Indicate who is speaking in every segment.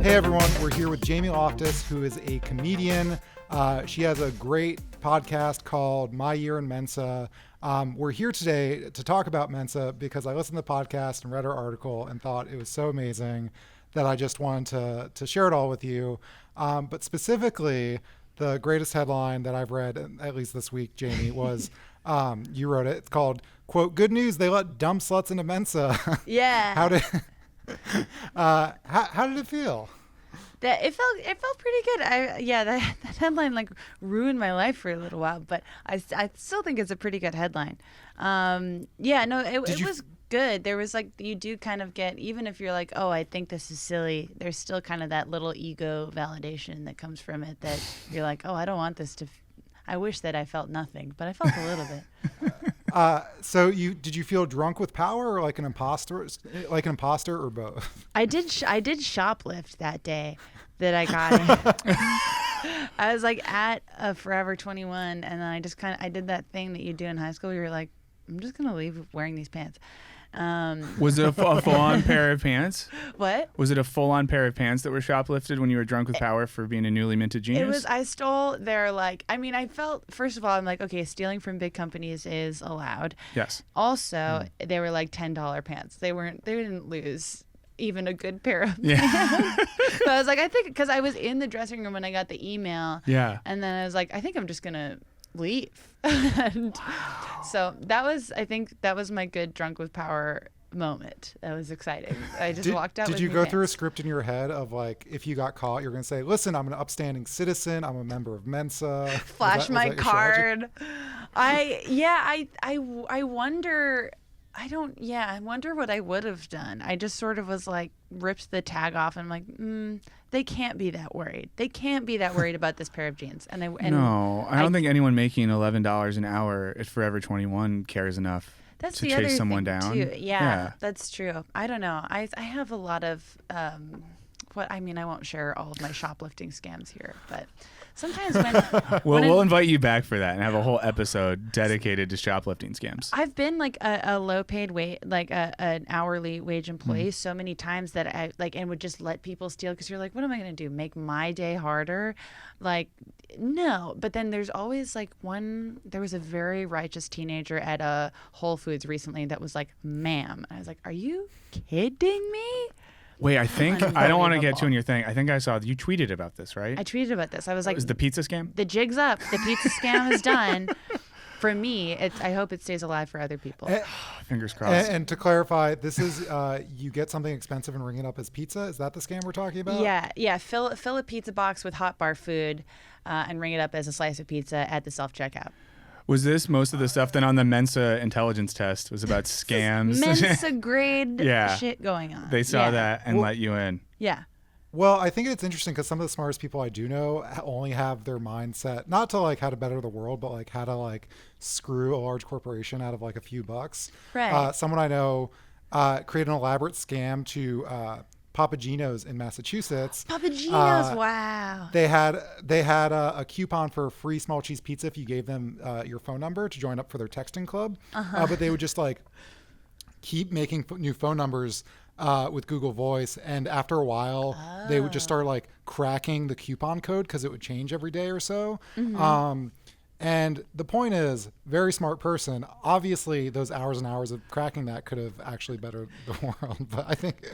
Speaker 1: Hey everyone, we're here with Jamie Loftus, who is a comedian. She has a great podcast called My Year in Mensa. We're here today to talk about Mensa because I listened to the podcast and read her article and thought it was so amazing that I just wanted to share it all with you. But specifically, the greatest headline that I've read, at least this week, Jamie, was you wrote it. It's called, quote, "Good news, they let dumb sluts into Mensa."
Speaker 2: Yeah.
Speaker 1: How did it feel?
Speaker 2: It felt pretty good. That headline like ruined my life for a little while, but I still think it's a pretty good headline. It was good. There was like, you do kind of get, even if you're like, oh, I think this is silly, there's still kind of that little ego validation that comes from it that you're like, oh, I don't want this to, I wish that I felt nothing, but I felt a little bit.
Speaker 1: So did you feel drunk with power or like an imposter or both?
Speaker 2: I did shoplift that day that I got it. I was like at a Forever 21, and then I did that thing that you do in high school. You're like, I'm just gonna leave wearing these pants.
Speaker 3: Was it a full-on pair of pants?
Speaker 2: What?
Speaker 3: Was it a full-on pair of pants that were shoplifted when you were drunk with power for being a newly minted genius?
Speaker 2: I stole their, I felt, first of all, I'm like, okay, stealing from big companies is allowed.
Speaker 3: Yes.
Speaker 2: Also, they were like $10 pants. They didn't lose even a good pair of pants.
Speaker 3: Yeah.
Speaker 2: So I was like, I think, because I was in the dressing room when I got the email.
Speaker 3: Yeah.
Speaker 2: And then I was like, I think I'm just going to leave. And so I think that was my good drunk with power moment. That was exciting. I just walked out.
Speaker 1: Did you go through a script in your head of like, if you got caught, you're going to say, listen, I'm an upstanding citizen. I'm a member of Mensa.
Speaker 2: Flash my card. I wonder. I wonder what I would have done. I just sort of was like, ripped the tag off and I'm like, they can't be that worried. They can't be that worried about this pair of jeans. I
Speaker 3: don't think anyone making $11 an hour at Forever 21 cares enough to chase someone down.
Speaker 2: Too. Yeah, that's true. I don't know. I have a lot of I won't share all of my shoplifting scams here, but sometimes
Speaker 3: we'll invite you back for that and have a whole episode dedicated to shoplifting scams.
Speaker 2: I've been like a low paid an hourly wage employee so many times that I and would just let people steal, because you're like, what am I going to do? Make my day harder? Like, no. But then there's always there was a very righteous teenager at a Whole Foods recently that was like, ma'am. I was like, are you kidding me?
Speaker 3: Wait, I think, I don't want to get you in your thing. I think I saw you tweeted about this, right?
Speaker 2: I tweeted about this. I was like,
Speaker 3: was the pizza scam?
Speaker 2: The jig's up. The pizza scam is done. For me, I hope it stays alive for other people.
Speaker 3: Fingers crossed.
Speaker 1: And to clarify, this is you get something expensive and ring it up as pizza. Is that the scam we're talking about?
Speaker 2: Yeah. Fill a pizza box with hot bar food and ring it up as a slice of pizza at the self-checkout.
Speaker 3: Was this most of the stuff then on the Mensa intelligence test was about scams?
Speaker 2: Mensa grade shit going on.
Speaker 3: They saw that and let you in.
Speaker 2: Yeah.
Speaker 1: Well, I think it's interesting because some of the smartest people I do know only have their mindset, not to like how to better the world, but like how to like screw a large corporation out of like a few bucks.
Speaker 2: Right.
Speaker 1: Someone I know created an elaborate scam to Papagino's in Massachusetts.
Speaker 2: Papagino's, wow.
Speaker 1: They had a coupon for a free small cheese pizza if you gave them your phone number to join up for their texting club. But they would just like keep making new phone numbers with Google Voice, and after a while they would just start like cracking the coupon code because it would change every day or so. And the point is, very smart person. Obviously, those hours and hours of cracking that could have actually bettered the world. But I think,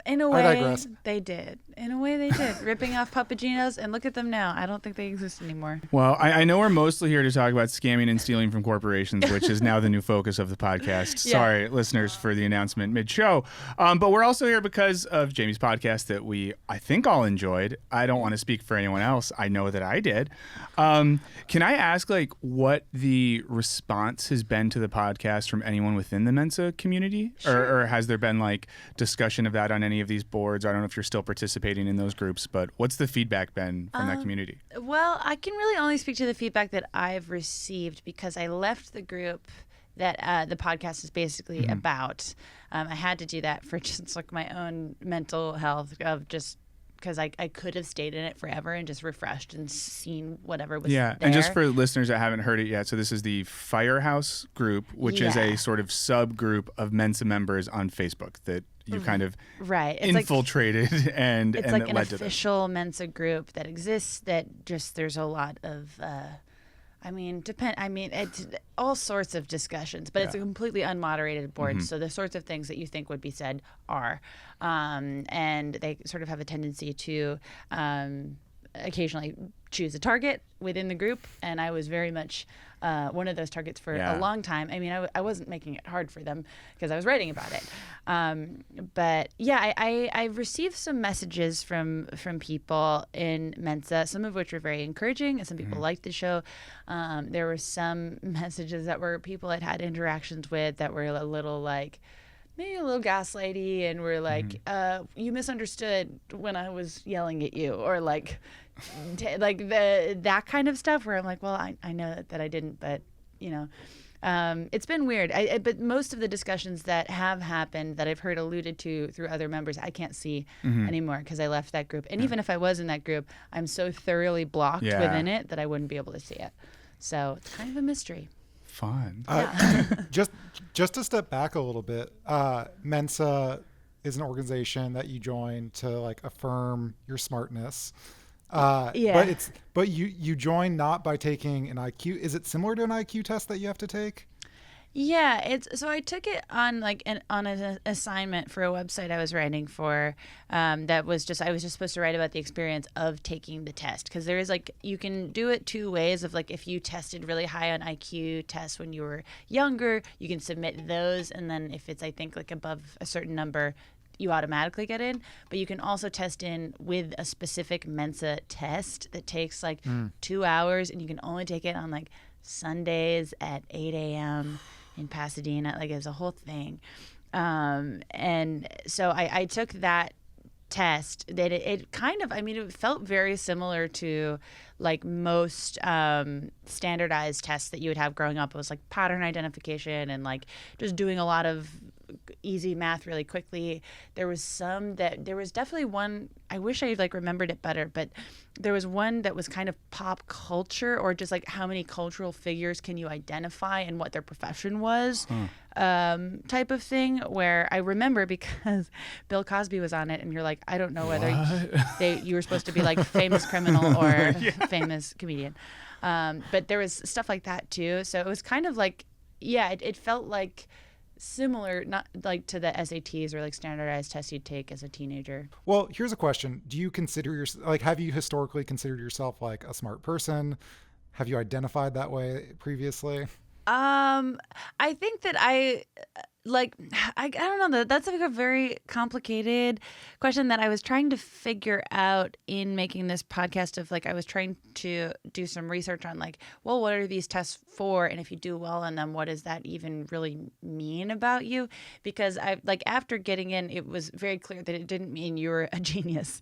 Speaker 2: in a way, they did. In a way, they did. Ripping off Papagino's, and look at them now. I don't think they exist anymore.
Speaker 3: Well, I know we're mostly here to talk about scamming and stealing from corporations, which is now the new focus of the podcast.
Speaker 2: Yeah.
Speaker 3: Sorry, listeners, for the announcement mid-show. But we're also here because of Jamie's podcast that I think all enjoyed. I don't want to speak for anyone else. I know that I did. Can I ask, what the response has been to the podcast from anyone within the Mensa community?
Speaker 2: Sure.
Speaker 3: Or has there been, discussion of that on any of these boards? I don't know if you're still participating in those groups, but what's the feedback been from that community?
Speaker 2: Well, I can really only speak to the feedback that I've received because I left the group that the podcast is basically about. I had to do that for just my own mental health of just because I could have stayed in it forever and just refreshed and seen whatever was
Speaker 3: Yeah,
Speaker 2: there.
Speaker 3: and just for listeners that haven't heard it yet, so this is the Firehouse group, which is a sort of subgroup of Mensa members on Facebook that you kind of
Speaker 2: it's
Speaker 3: infiltrated and
Speaker 2: it's
Speaker 3: and
Speaker 2: like
Speaker 3: that
Speaker 2: an
Speaker 3: led to
Speaker 2: official Mensa group that exists that just there's a lot of it's all sorts of discussions, but it's a completely unmoderated board. So the sorts of things that you think would be said are, and they sort of have a tendency to occasionally choose a target within the group. And I was very much one of those targets for a long time. I mean, I wasn't making it hard for them because I was writing about it. But yeah, I received some messages from people in Mensa, some of which were very encouraging, and some people liked the show. There were some messages that were people I'd had interactions with that were a little like, maybe a little gaslighty, and were like, you misunderstood when I was yelling at you, or like that kind of stuff where I'm like, well, I know that I didn't, but it's been weird. But most of the discussions that have happened that I've heard alluded to through other members, I can't see anymore because I left that group. And even if I was in that group, I'm so thoroughly blocked within it that I wouldn't be able to see it. So it's kind of a mystery.
Speaker 3: Fun.
Speaker 1: Just to step back a little bit, Mensa is an organization that you join to like affirm your smartness. But you join not by taking an IQ. Is it similar to an IQ test that you have to take?
Speaker 2: Yeah, so I took it on an assignment for a website I was writing for. That was I was just supposed to write about the experience of taking the test, because there is you can do it two ways. Of if you tested really high on IQ tests when you were younger, you can submit those, and then if it's I think above a certain number, you automatically get in. But you can also test in with a specific Mensa test that takes 2 hours, and you can only take it on Sundays at 8 a.m. in Pasadena. It's a whole thing. And so I took that test. That it kind of, it felt very similar to most standardized tests that you would have growing up. It was pattern identification and just doing a lot of easy math really quickly. There was definitely one, I wish I remembered it better, but there was one that was kind of pop culture, or just how many cultural figures can you identify and what their profession was, type of thing, where I remember because Bill Cosby was on it, and you're I don't know whether you were supposed to be famous criminal or famous comedian. But there was stuff like that too. So it was kind of it felt similar, not to the SATs or standardized tests you'd take as a teenager.
Speaker 1: Well, here's a question. Do you consider yourself, have you historically considered yourself a smart person? Have you identified that way previously?
Speaker 2: I think that I don't know, that's a very complicated question that I was trying to figure out in making this podcast. Of I was trying to do some research on well, what are these tests for, and if you do well on them, what does that even really mean about you? Because I after getting in, it was very clear that it didn't mean you were a genius,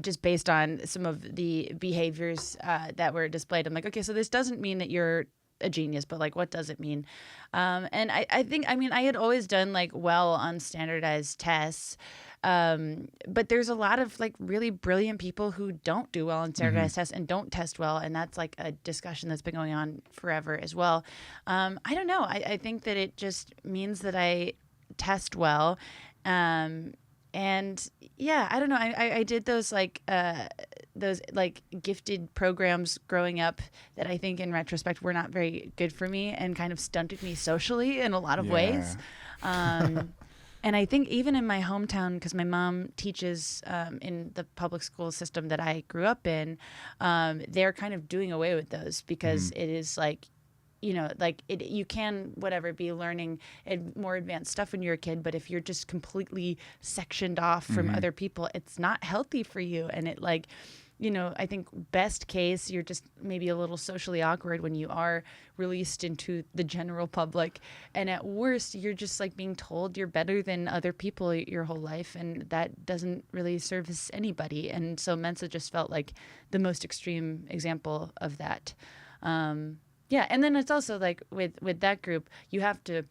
Speaker 2: just based on some of the behaviors that were displayed. I'm okay, so this doesn't mean that you're a genius, but what does it mean? And I think I had always done well on standardized tests, but there's a lot of really brilliant people who don't do well on standardized tests and don't test well, and that's a discussion that's been going on forever as well. I don't know. I think that it just means that I test well. And yeah, I don't know. I did those gifted programs growing up that I think in retrospect were not very good for me and kind of stunted me socially in a lot of ways. And I think even in my hometown, because my mom teaches in the public school system that I grew up in, they're kind of doing away with those because it is you can be learning more advanced stuff when you're a kid, but if you're just completely sectioned off from other people, it's not healthy for you. And it I think best case, you're just maybe a little socially awkward when you are released into the general public. And at worst, you're just being told you're better than other people your whole life. And that doesn't really service anybody. And so Mensa just felt like the most extreme example of that. Yeah, and then it's also with that group, you have to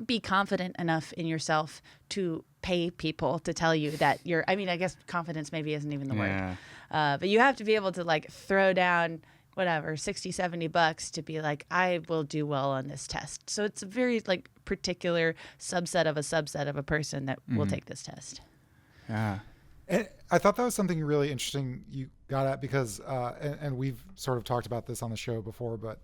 Speaker 2: be confident enough in yourself to pay people to tell you that you're, I mean, I guess confidence maybe isn't even the word. But you have to be able to like throw down whatever, 60, 70 bucks to be like, I will do well on this test. So it's a very like particular subset of a person that will take this test.
Speaker 3: Yeah.
Speaker 1: And I thought that was something really interesting you got at because, and we've sort of talked about this on the show before, but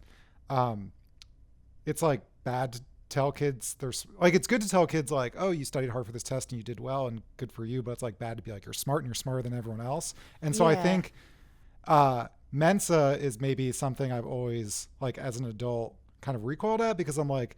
Speaker 1: it's like bad to tell kids it's good to tell kids like, oh, you studied hard for this test and you did well and good for you, but it's like bad to be like, you're smart and you're smarter than everyone else. And so I think Mensa is maybe something I've always like as an adult kind of recoiled at because I'm like,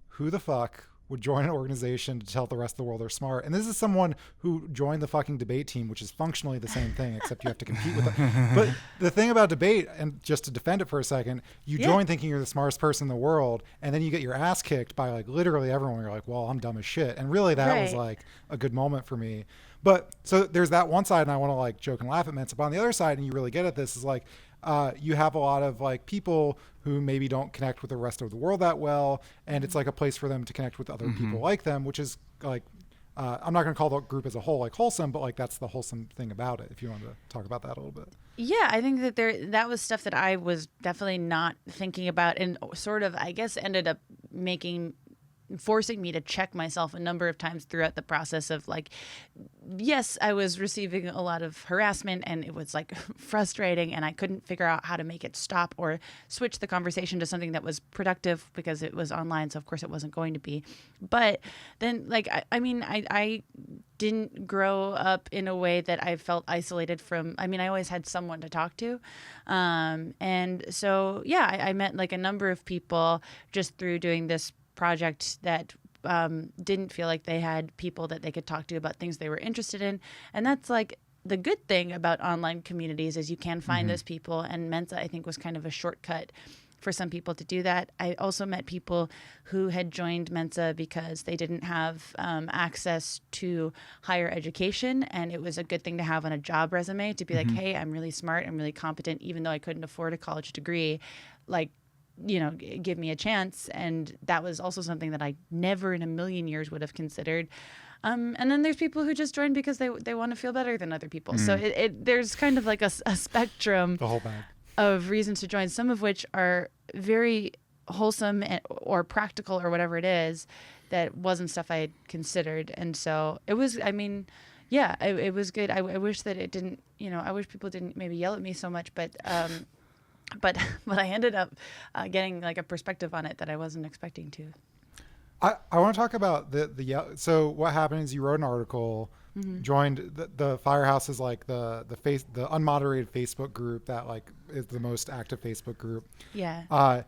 Speaker 1: who the fuck would join an organization to tell the rest of the world they're smart? And this is someone who joined the fucking debate team, which is functionally the same thing, except you have to compete with them. But the thing about debate, and just to defend it for a second, you join thinking you're the smartest person in the world, and then you get your ass kicked by like literally everyone. You're like, well, I'm dumb as shit. And really that was like a good moment for me. But so there's that one side, and I want to like joke and laugh at Mensa. But on the other side, and you really get at this, is like you have a lot of like people who maybe don't connect with the rest of the world that well, and it's like a place for them to connect with other people like them, which is like I'm not going to call the group as a whole like wholesome, but like that's the wholesome thing about it. If you want to talk about that a little bit.
Speaker 2: Yeah, I think that that was stuff that I was definitely not thinking about, and sort of I guess ended up forcing me to check myself a number of times throughout the process of like, yes, I was receiving a lot of harassment and it was like frustrating and I couldn't figure out how to make it stop or switch the conversation to something that was productive because it was online. So of course it wasn't going to be. But then like, I didn't grow up in a way that I felt isolated from, I always had someone to talk to. And so, yeah, I met like a number of people just through doing this project that didn't feel like they had people that they could talk to about things they were interested in. And that's like the good thing about online communities is you can find those people. And Mensa, I think, was kind of a shortcut for some people to do that. I also met people who had joined Mensa because they didn't have access to higher education. And it was a good thing to have on a job resume to be like, hey, I'm really smart, I'm really competent, even though I couldn't afford a college degree. Like, give me a chance. And that was also something that I never in a million years would have considered. And then there's people who just join because they want to feel better than other people. So there's kind of like a spectrum
Speaker 1: the whole bag
Speaker 2: of reasons to join, some of which are very wholesome or practical or whatever it is that wasn't stuff I had considered. And so it was, it was good. I wish that it didn't, I wish people didn't maybe yell at me so much, but I ended up getting like a perspective on it that I wasn't expecting to.
Speaker 1: I want to talk about so what happened is you wrote an article, joined the Firehouse is like the unmoderated Facebook group that like is the most active Facebook group.
Speaker 2: Yeah.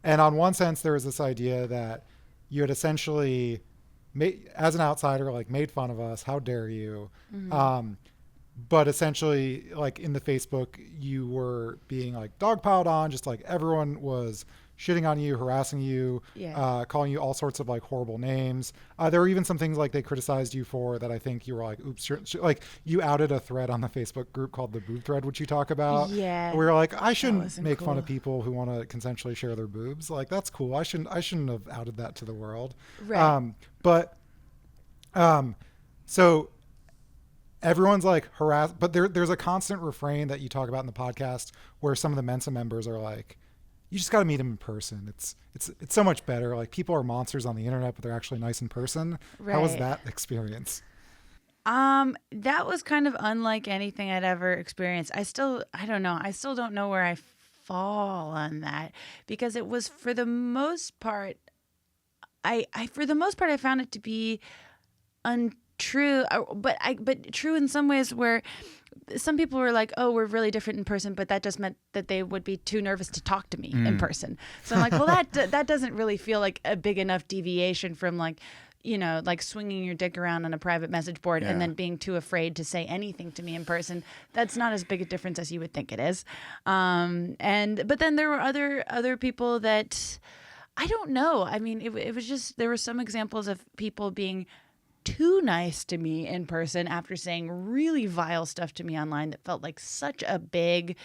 Speaker 1: And on one sense there was this idea that you had essentially as an outsider like made fun of us. How dare you? But essentially, like in the Facebook, you were being like dogpiled on, just like everyone was shitting on you, harassing you, calling you all sorts of like horrible names. There were even some things like they criticized you for that I think you were like, oops, like you outed a thread on the Facebook group called the boob thread, which you talk about.
Speaker 2: Yeah.
Speaker 1: We were like, I shouldn't make fun of people who want to consensually share their boobs. Like that's cool. I shouldn't have outed that to the world.
Speaker 2: Right.
Speaker 1: So everyone's like harassed, but there's a constant refrain that you talk about in the podcast where some of the Mensa members are like, you just got to meet them in person. It's so much better. Like people are monsters on the internet, but they're actually nice in person. Right. How was that experience?
Speaker 2: That was kind of unlike anything I'd ever experienced. I don't know. I still don't know where I fall on that because it was for the most part, I found it to be untrue, but true in some ways where some people were like, oh, we're really different in person, but that just meant that they would be too nervous to talk to me in person. So I'm like, well, that doesn't really feel like a big enough deviation from like, like swinging your dick around on a private message board and then being too afraid to say anything to me in person. That's not as big a difference as you would think it is. But then there were other people that I don't know. I mean, it was just, there were some examples of people being too nice to me in person after saying really vile stuff to me online that felt like such a big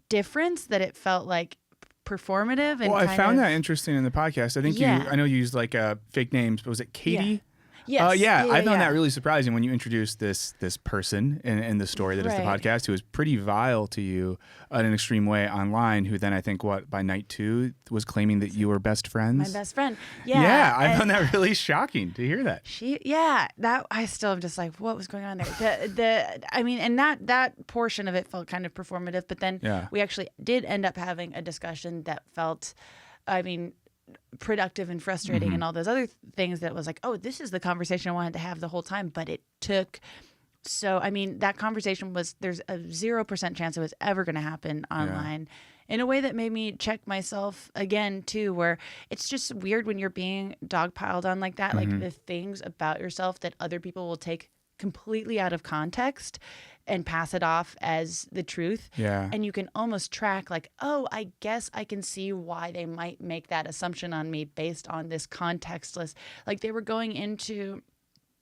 Speaker 2: difference that it felt like performative. And
Speaker 3: Well, I
Speaker 2: kind
Speaker 3: found
Speaker 2: of,
Speaker 3: that interesting in the podcast. I think I know you used like fake names, but was it Katie?
Speaker 2: Yes.
Speaker 3: I found that really surprising when you introduced this person in the story that is the
Speaker 2: Right.
Speaker 3: podcast, who was pretty vile to you in an extreme way online, who then I think by night 2 was claiming that you were best friends.
Speaker 2: My best friend.
Speaker 3: Yeah, I found that really shocking to hear that.
Speaker 2: That I still am just like, what was going on there? I mean, and that portion of it felt kind of performative, but then we actually did end up having a discussion that felt, I mean, productive and frustrating and all those other things that was like, oh, this is the conversation I wanted to have the whole time. But it took, so, I mean, that conversation there's a 0% chance it was ever going to happen online in a way that made me check myself again too, where it's just weird when you're being dogpiled on like that, like the things about yourself that other people will take completely out of context and pass it off as the truth.
Speaker 3: Yeah.
Speaker 2: And you can almost track like, oh, I guess I can see why they might make that assumption on me based on this contextless. Like they were going into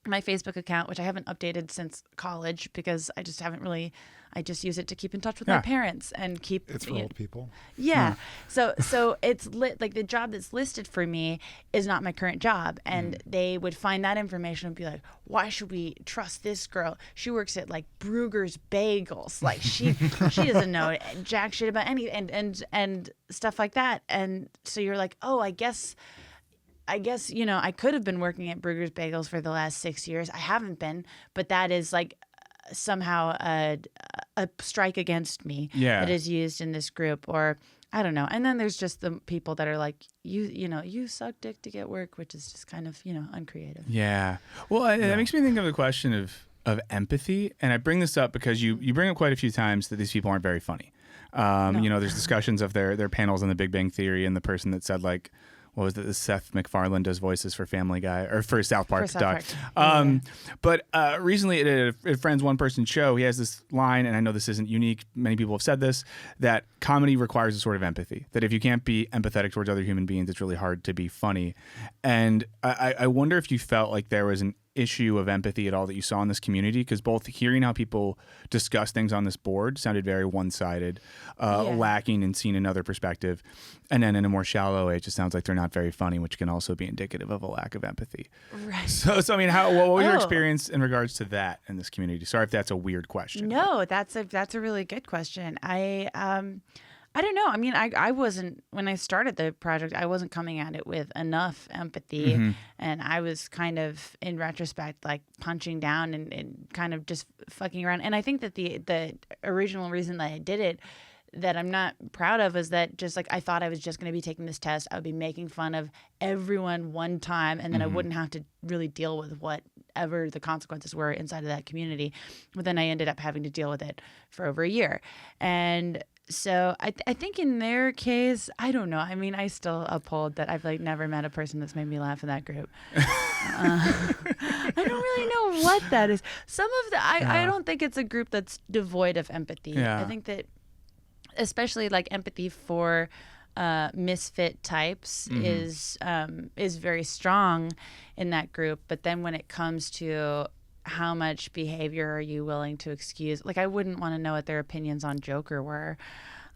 Speaker 2: my Facebook account, which I haven't updated since college because I just haven't really, I just use it to keep in touch with my parents and keep.
Speaker 1: It's for old people.
Speaker 2: Yeah. So it's like the job that's listed for me is not my current job. And they would find that information and be like, why should we trust this girl? She works at like Brugger's Bagels. Like she doesn't know jack shit about any and stuff like that. And so you're like, oh, I guess, you know, I could have been working at Brugger's Bagels for the last 6 years. I haven't been, but that is like somehow a strike against me that is used in this group, or I don't know. And then there's just the people that are like, you suck dick to get work, which is just kind of, uncreative.
Speaker 3: Yeah. Well, that makes me think of the question of empathy. And I bring this up because you bring up quite a few times that these people aren't very funny. No. There's discussions of their panels on the Big Bang Theory, and the person that said like, what was it? Seth MacFarlane does voices for Family Guy or for South Park. But recently at a friend's one-person show, he has this line, and I know this isn't unique. Many people have said this, that comedy requires a sort of empathy. That if you can't be empathetic towards other human beings, it's really hard to be funny. And I wonder if you felt like there was an issue of empathy at all that you saw in this community, because both hearing how people discuss things on this board sounded very one-sided, lacking and seeing another perspective, and then in a more shallow way it just sounds like they're not very funny, which can also be indicative of a lack of empathy.
Speaker 2: Right.
Speaker 3: So I mean, what was your experience in regards to that in this community? Sorry if that's a weird question.
Speaker 2: No, that's a really good question. I don't know. I mean, I wasn't, when I started the project, I wasn't coming at it with enough empathy. And I was kind of, in retrospect, like punching down and kind of just fucking around. And I think that the original reason that I did it, that I'm not proud of, is that just like I thought I was just going to be taking this test. I would be making fun of everyone one time, and then I wouldn't have to really deal with whatever the consequences were inside of that community. But then I ended up having to deal with it for over a year. And so I think in their case, I don't know. I mean, I still uphold that I've like never met a person that's made me laugh in that group. I don't really know what that is. Some of the I don't think it's a group that's devoid of empathy.
Speaker 3: Yeah.
Speaker 2: I think that especially like empathy for misfit types is very strong in that group. But then when it comes to how much behavior are you willing to excuse? Like, I wouldn't want to know what their opinions on Joker were.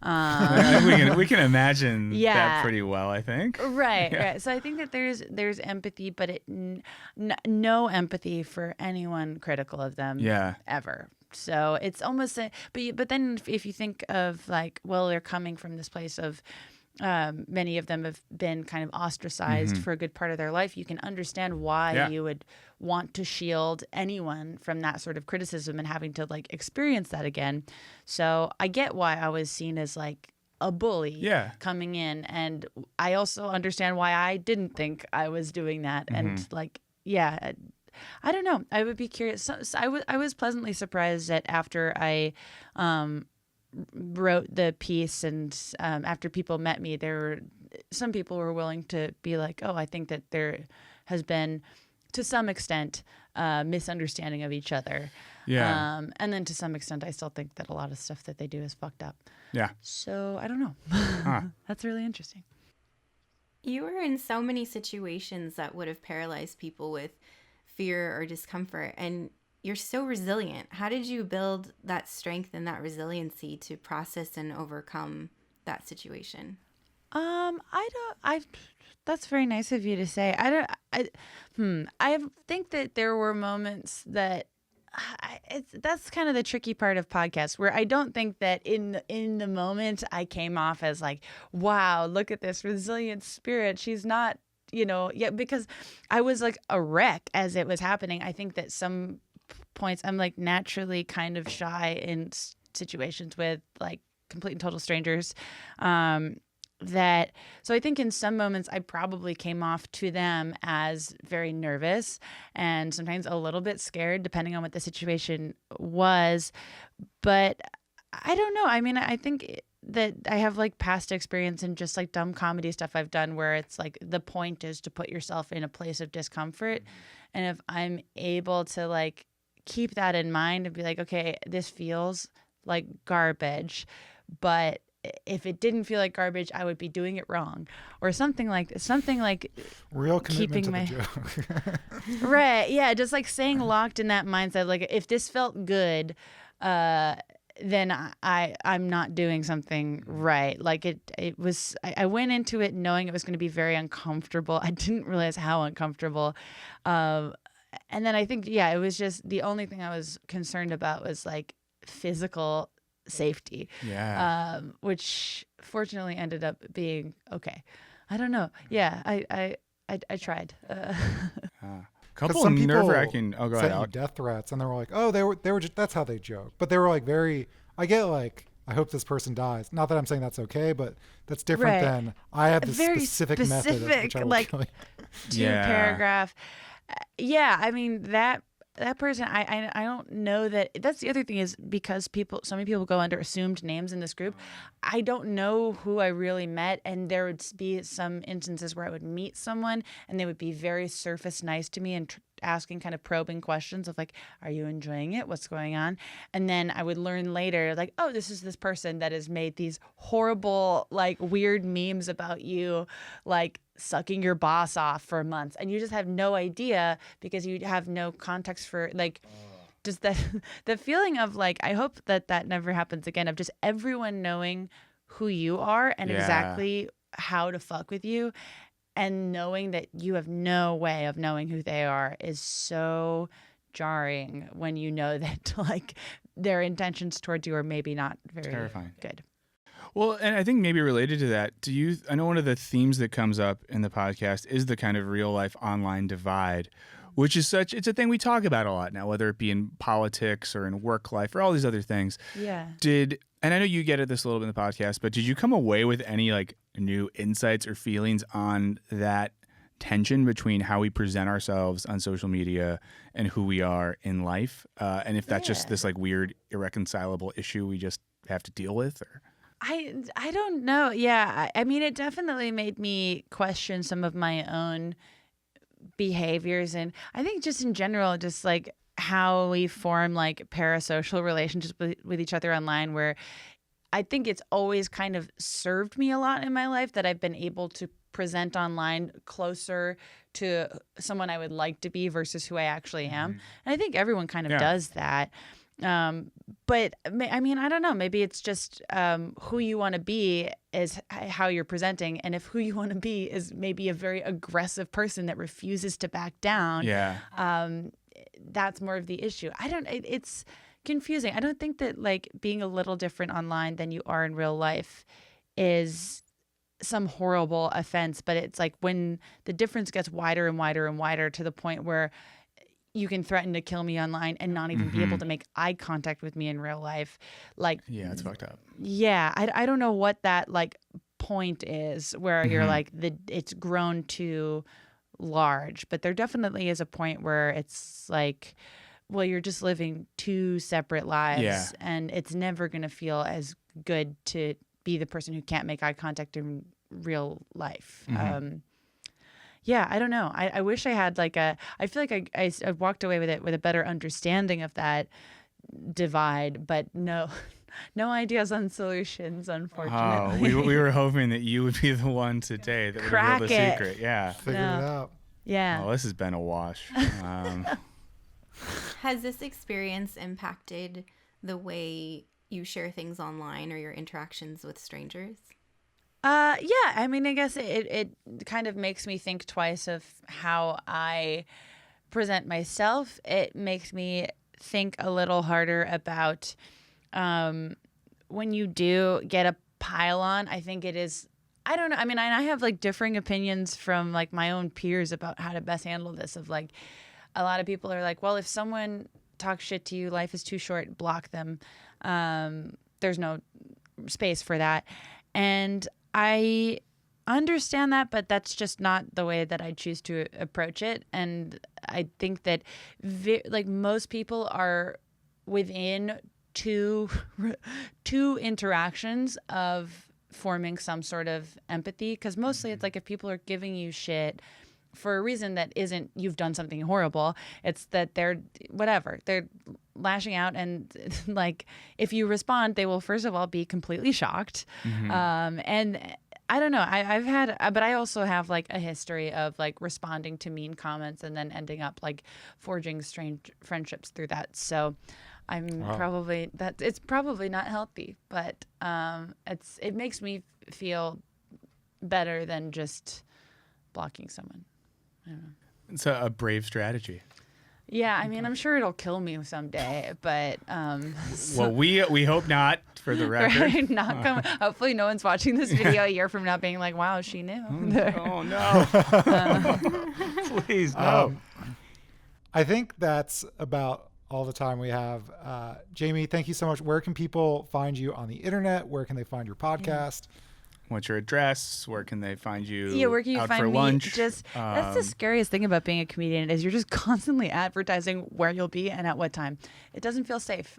Speaker 3: We can imagine that pretty well, I think.
Speaker 2: Right. So I think that there's empathy, but no empathy for anyone critical of them ever. So it's almost but then if you think of like, well, they're coming from this place of many of them have been kind of ostracized for a good part of their life. You can understand why you would want to shield anyone from that sort of criticism and having to like experience that again. So I get why I was seen as like a bully coming in, and I also understand why I didn't think I was doing that. And like, I don't know. I would be curious. So I was pleasantly surprised that after I wrote the piece and after people met me, some people were willing to be like, oh, I think that there has been to some extent misunderstanding of each other. And then to some extent I still think that a lot of stuff that they do is fucked up. So I don't know. That's really interesting.
Speaker 4: You were in so many situations that would have paralyzed people with fear or discomfort, and you're so resilient. How did you build that strength and that resiliency to process and overcome that situation?
Speaker 2: That's very nice of you to say. I think that there were moments that that's kind of the tricky part of podcasts, where I don't think that in the moment I came off as like, wow, look at this resilient spirit. She's not, because I was like a wreck as it was happening. I think that some points I'm like naturally kind of shy in situations with like complete and total strangers. So I think in some moments I probably came off to them as very nervous and sometimes a little bit scared, depending on what the situation was. But I don't know. I mean, I think that I have like past experience in just like dumb comedy stuff I've done where it's like the point is to put yourself in a place of discomfort. And if I'm able to like keep that in mind and be like, okay, this feels like garbage, but if it didn't feel like garbage, I would be doing it wrong, or something like
Speaker 1: real commitment to the joke.
Speaker 2: Right. Yeah. Just like staying locked in that mindset. Like if this felt good, then I'm not doing something right. Like it was, I went into it knowing it was going to be very uncomfortable. I didn't realize how uncomfortable. And then I think, it was just the only thing I was concerned about was like physical safety, which fortunately ended up being okay. I don't know. Yeah, I tried.
Speaker 3: Couple
Speaker 1: some
Speaker 3: of
Speaker 1: people
Speaker 3: nerve-wracking. Oh, go
Speaker 1: sent
Speaker 3: ahead.
Speaker 1: you death threats, and they were like, "Oh, they were just, that's how they joke." But they were like very. I get like, I hope this person dies. Not that I'm saying that's okay, but that's different than I have this
Speaker 2: very
Speaker 1: specific method of which I will
Speaker 2: like
Speaker 1: kill you.
Speaker 2: 2-paragraph. I mean that person, I don't know that. That's the other thing is because so many people go under assumed names in this group. I don't know who I really met, and there would be some instances where I would meet someone and they would be very surface nice to me and asking kind of probing questions of like, are you enjoying it? What's going on? And then I would learn later like, oh, this is this person that has made these horrible like weird memes about you, like sucking your boss off for months, and you just have no idea because you have no context for like just the feeling of like, I hope that never happens again, of just everyone knowing who you are and exactly how to fuck with you, and knowing that you have no way of knowing who they are is so jarring when you know that like their intentions towards you are maybe not very
Speaker 3: terrifying.
Speaker 2: Good.
Speaker 3: Well, and I think maybe related to that, I know one of the themes that comes up in the podcast is the kind of real life online divide, which is it's a thing we talk about a lot now, whether it be in politics or in work life or all these other things.
Speaker 2: Yeah.
Speaker 3: And I know you get at this a little bit in the podcast, but did you come away with any like new insights or feelings on that tension between how we present ourselves on social media and who we are in life? And if that's just this like weird, irreconcilable issue we just have to deal with, or?
Speaker 2: I don't know. Yeah. I mean, it definitely made me question some of my own behaviors. And I think just in general, just like how we form like parasocial relationships with each other online, where I think it's always kind of served me a lot in my life that I've been able to present online closer to someone I would like to be versus who I actually am. And I think everyone kind of does that. But I mean, I don't know, maybe it's just who you want to be is how you're presenting. And if who you want to be is maybe a very aggressive person that refuses to back down, that's more of the issue. It's confusing. I don't think that like being a little different online than you are in real life is some horrible offense, but it's like when the difference gets wider and wider and wider to the point where you can threaten to kill me online and not even be able to make eye contact with me in real life. Like,
Speaker 3: yeah, it's fucked up.
Speaker 2: Yeah. I don't know what that like point is where you're like it's grown too large, but there definitely is a point where it's like, well, you're just living two separate lives and it's never going to feel as good to be the person who can't make eye contact in real life. Yeah, I don't know. I wish I had like I feel like I walked away with it with a better understanding of that divide, but no ideas on solutions, unfortunately.
Speaker 3: Oh, we were hoping that you would be the one today that would reveal the secret. Yeah.
Speaker 1: Figure it out.
Speaker 2: Yeah.
Speaker 3: Oh, this has been a wash.
Speaker 4: Has this experience impacted the way you share things online or your interactions with strangers?
Speaker 2: Yeah, I mean, I guess it kind of makes me think twice of how I present myself. It makes me think a little harder about when you do get a pile on. I think it is, I don't know. I mean, I have like differing opinions from like my own peers about how to best handle this. Of like, a lot of people are like, well, if someone talks shit to you, life is too short, block them. There's no space for that. And I understand that, but that's just not the way that I choose to approach it. And I think that like most people are within two interactions of forming some sort of empathy, because mostly it's like if people are giving you shit for a reason that isn't you've done something horrible, it's that they're lashing out, and like if you respond, they will first of all be completely shocked. And I don't know, I've had, but I also have like a history of like responding to mean comments and then ending up like forging strange friendships through that. So I'm probably it's probably not healthy, but it makes me feel better than just blocking someone. I don't know.
Speaker 3: It's a brave strategy.
Speaker 2: Yeah, I mean, I'm sure it'll kill me someday, but
Speaker 3: well, we hope not, for the record.
Speaker 2: Right? Hopefully, no one's watching this video a year from now being like, "Wow, she knew."
Speaker 3: Oh no! Please no.
Speaker 1: I think that's about all the time we have. Jamie, thank you so much. Where can people find you on the internet? Where can they find your podcast?
Speaker 3: What's your address? Where can they find you?
Speaker 2: Yeah, where can you
Speaker 3: out
Speaker 2: find
Speaker 3: for
Speaker 2: me?
Speaker 3: lunch?
Speaker 2: Just that's the scariest thing about being a comedian is you're just constantly advertising where you'll be and at what time. It doesn't feel safe.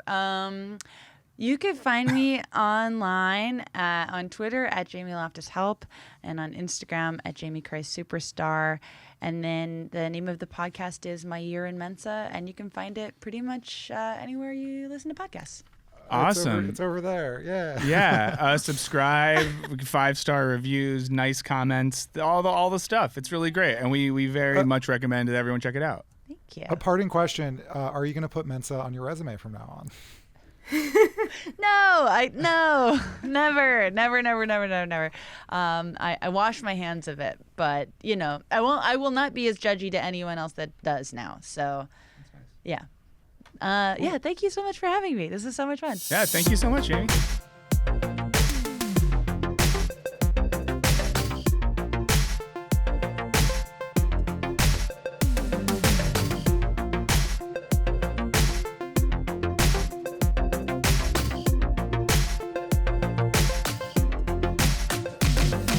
Speaker 2: You can find me online on Twitter at Jamie Loftus Help and on Instagram at Jamie Christ Superstar. And then the name of the podcast is My Year in Mensa, and you can find it pretty much anywhere you listen to podcasts.
Speaker 3: Awesome.
Speaker 1: It's over there. Yeah.
Speaker 3: Yeah. Subscribe, 5-star reviews, nice comments, all the stuff. It's really great. And we very much recommend that everyone check it out.
Speaker 2: Thank you.
Speaker 1: A parting question. Are you going to put Mensa on your resume from now on?
Speaker 2: No, never. I wash my hands of it, but I will not be as judgy to anyone else that does now. So, yeah. Yeah, thank you so much for having me. This is so much fun.
Speaker 3: Yeah, thank you so much, Jamie.